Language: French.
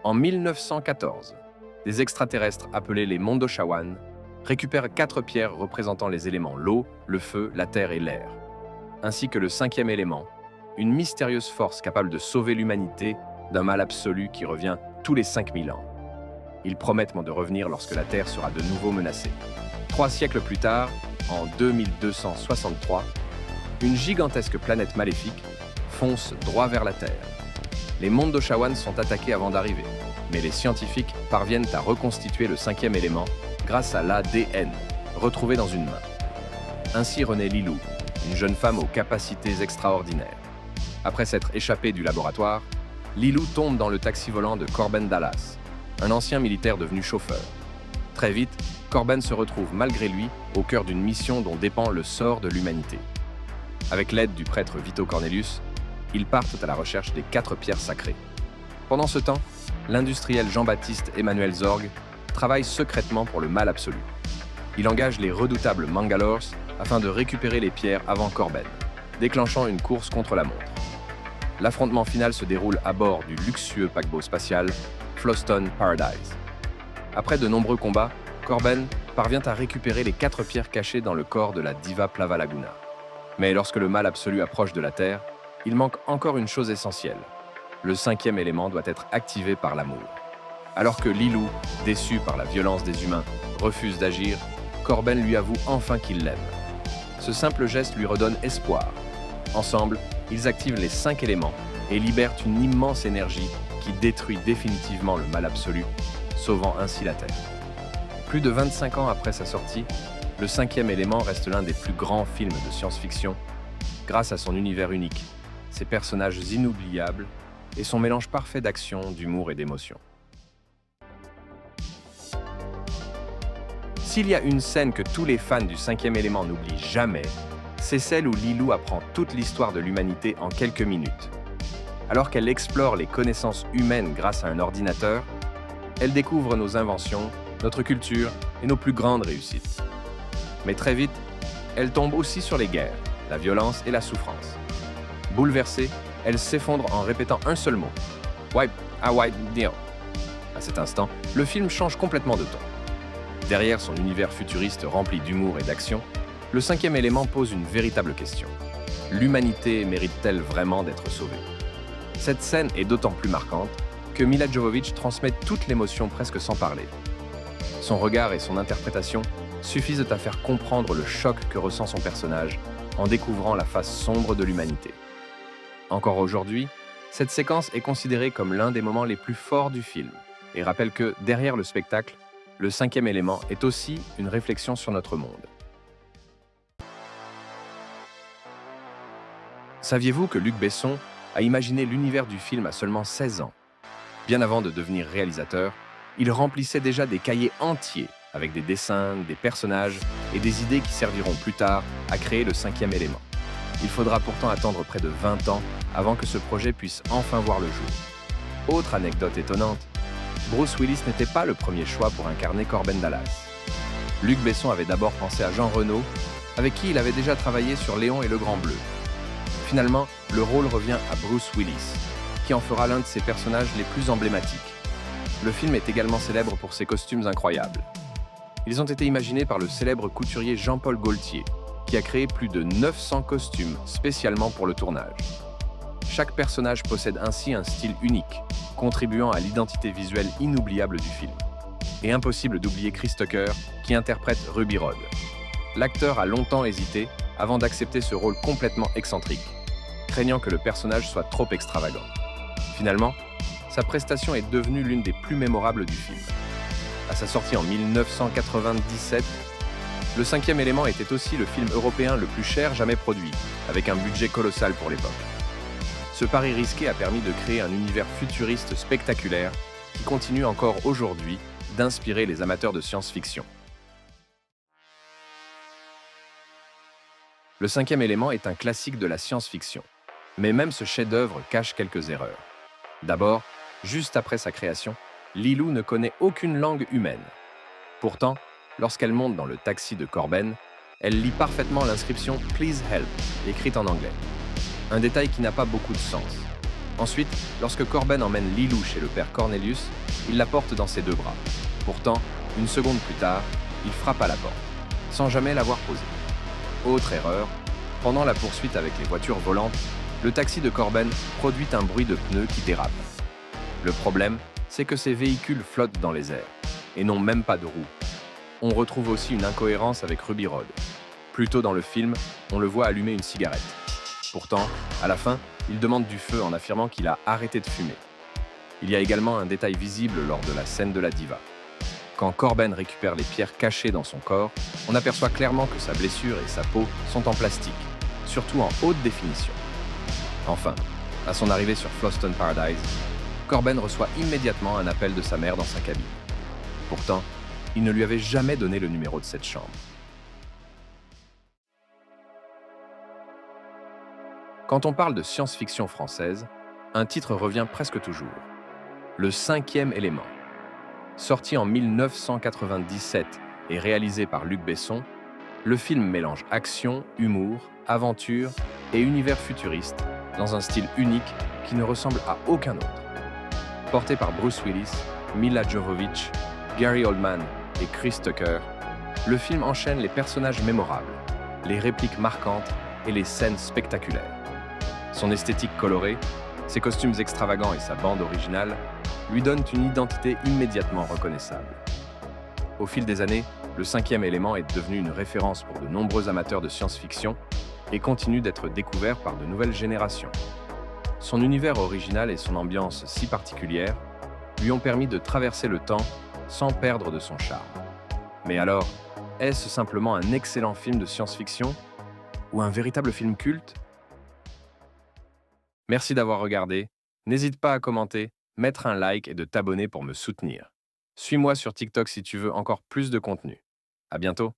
En 1914, des extraterrestres appelés les Mondoshawan récupèrent 4 pierres représentant les éléments l'eau, le feu, la terre et l'air, ainsi que le 5e élément, une mystérieuse force capable de sauver l'humanité d'un mal absolu qui revient tous les 5000 ans. Ils promettent de revenir lorsque la Terre sera de nouveau menacée. 3 siècles plus tard, en 2263, une gigantesque planète maléfique fonce droit vers la Terre. Les Mondoshawan sont attaqués avant d'arriver, mais les scientifiques parviennent à reconstituer le 5e élément grâce à l'ADN, retrouvé dans une main. Ainsi renaît Lilou, une jeune femme aux capacités extraordinaires. Après s'être échappée du laboratoire, Lilou tombe dans le taxi volant de Korben Dallas, un ancien militaire devenu chauffeur. Très vite, Korben se retrouve malgré lui au cœur d'une mission dont dépend le sort de l'humanité. Avec l'aide du prêtre Vito Cornelius, ils partent à la recherche des 4 pierres sacrées. Pendant ce temps, l'industriel Jean-Baptiste Emmanuel Zorg travaille secrètement pour le mal absolu. Il engage les redoutables Mangalores afin de récupérer les pierres avant Korben, déclenchant une course contre la montre. L'affrontement final se déroule à bord du luxueux paquebot spatial Floston Paradise. Après de nombreux combats, Korben parvient à récupérer les 4 pierres cachées dans le corps de la diva Plava Laguna. Mais lorsque le mal absolu approche de la Terre, il manque encore une chose essentielle. Le 5e élément doit être activé par l'amour. Alors que Lilou, déçu par la violence des humains, refuse d'agir, Korben lui avoue enfin qu'il l'aime. Ce simple geste lui redonne espoir. Ensemble, ils activent les 5 éléments et libèrent une immense énergie qui détruit définitivement le mal absolu, sauvant ainsi la Terre. Plus de 25 ans après sa sortie, le 5e élément reste l'un des plus grands films de science-fiction, grâce à son univers unique, ses personnages inoubliables et son mélange parfait d'action, d'humour et d'émotion. S'il y a une scène que tous les fans du 5e élément n'oublient jamais, c'est celle où Lilou apprend toute l'histoire de l'humanité en quelques minutes. Alors qu'elle explore les connaissances humaines grâce à un ordinateur, elle découvre nos inventions, notre culture et nos plus grandes réussites. Mais très vite, elle tombe aussi sur les guerres, la violence et la souffrance. Bouleversée, elle s'effondre en répétant un seul mot. Wipe, I wipe, deal. À cet instant, le film change complètement de ton. Derrière son univers futuriste rempli d'humour et d'action, le 5e élément pose une véritable question. L'humanité mérite-t-elle vraiment d'être sauvée? Cette scène est d'autant plus marquante que Mila Jovovich transmet toute l'émotion presque sans parler. Son regard et son interprétation suffisent à faire comprendre le choc que ressent son personnage en découvrant la face sombre de l'humanité. Encore aujourd'hui, cette séquence est considérée comme l'un des moments les plus forts du film et rappelle que, derrière le spectacle, le 5e élément est aussi une réflexion sur notre monde. Saviez-vous que Luc Besson a imaginé l'univers du film à seulement 16 ans? Bien avant de devenir réalisateur, il remplissait déjà des cahiers entiers avec des dessins, des personnages et des idées qui serviront plus tard à créer le 5e élément. Il faudra pourtant attendre près de 20 ans avant que ce projet puisse enfin voir le jour. Autre anecdote étonnante, Bruce Willis n'était pas le premier choix pour incarner Korben Dallas. Luc Besson avait d'abord pensé à Jean Reno, avec qui il avait déjà travaillé sur Léon et le Grand Bleu. Finalement, le rôle revient à Bruce Willis, qui en fera l'un de ses personnages les plus emblématiques. Le film est également célèbre pour ses costumes incroyables. Ils ont été imaginés par le célèbre couturier Jean-Paul Gaultier, qui a créé plus de 900 costumes spécialement pour le tournage. Chaque personnage possède ainsi un style unique, contribuant à l'identité visuelle inoubliable du film. Et impossible d'oublier Chris Tucker, qui interprète Ruby Rhod. L'acteur a longtemps hésité avant d'accepter ce rôle complètement excentrique, craignant que le personnage soit trop extravagant. Finalement, sa prestation est devenue l'une des plus mémorables du film. À sa sortie en 1997, le 5e élément était aussi le film européen le plus cher jamais produit, avec un budget colossal pour l'époque. Ce pari risqué a permis de créer un univers futuriste spectaculaire qui continue encore aujourd'hui d'inspirer les amateurs de science-fiction. Le 5e élément est un classique de la science-fiction, mais même ce chef-d'œuvre cache quelques erreurs. D'abord, juste après sa création, Lilou ne connaît aucune langue humaine. Pourtant, lorsqu'elle monte dans le taxi de Korben, elle lit parfaitement l'inscription « Please help » écrite en anglais. Un détail qui n'a pas beaucoup de sens. Ensuite, lorsque Corben emmène Lilou chez le père Cornelius, il la porte dans ses deux bras. Pourtant, une seconde plus tard, il frappe à la porte, sans jamais l'avoir posée. Autre erreur, pendant la poursuite avec les voitures volantes, le taxi de Corben produit un bruit de pneus qui dérape. Le problème, c'est que ces véhicules flottent dans les airs, et n'ont même pas de roues. On retrouve aussi une incohérence avec Ruby Road. Plus tôt dans le film, on le voit allumer une cigarette. Pourtant, à la fin, il demande du feu en affirmant qu'il a arrêté de fumer. Il y a également un détail visible lors de la scène de la diva. Quand Corben récupère les pierres cachées dans son corps, on aperçoit clairement que sa blessure et sa peau sont en plastique, surtout en haute définition. Enfin, à son arrivée sur Fhloston Paradise, Corben reçoit immédiatement un appel de sa mère dans sa cabine. Pourtant, il ne lui avait jamais donné le numéro de cette chambre. Quand on parle de science-fiction française, un titre revient presque toujours. Le cinquième élément. Sorti en 1997 et réalisé par Luc Besson, le film mélange action, humour, aventure et univers futuriste dans un style unique qui ne ressemble à aucun autre. Porté par Bruce Willis, Mila Jovovich, Gary Oldman et Chris Tucker, le film enchaîne les personnages mémorables, les répliques marquantes et les scènes spectaculaires. Son esthétique colorée, ses costumes extravagants et sa bande originale lui donnent une identité immédiatement reconnaissable. Au fil des années, le cinquième élément est devenu une référence pour de nombreux amateurs de science-fiction et continue d'être découvert par de nouvelles générations. Son univers original et son ambiance si particulière lui ont permis de traverser le temps sans perdre de son charme. Mais alors, est-ce simplement un excellent film de science-fiction ou un véritable film culte ? Merci d'avoir regardé. N'hésite pas à commenter, mettre un like et de t'abonner pour me soutenir. Suis-moi sur TikTok si tu veux encore plus de contenu. À bientôt.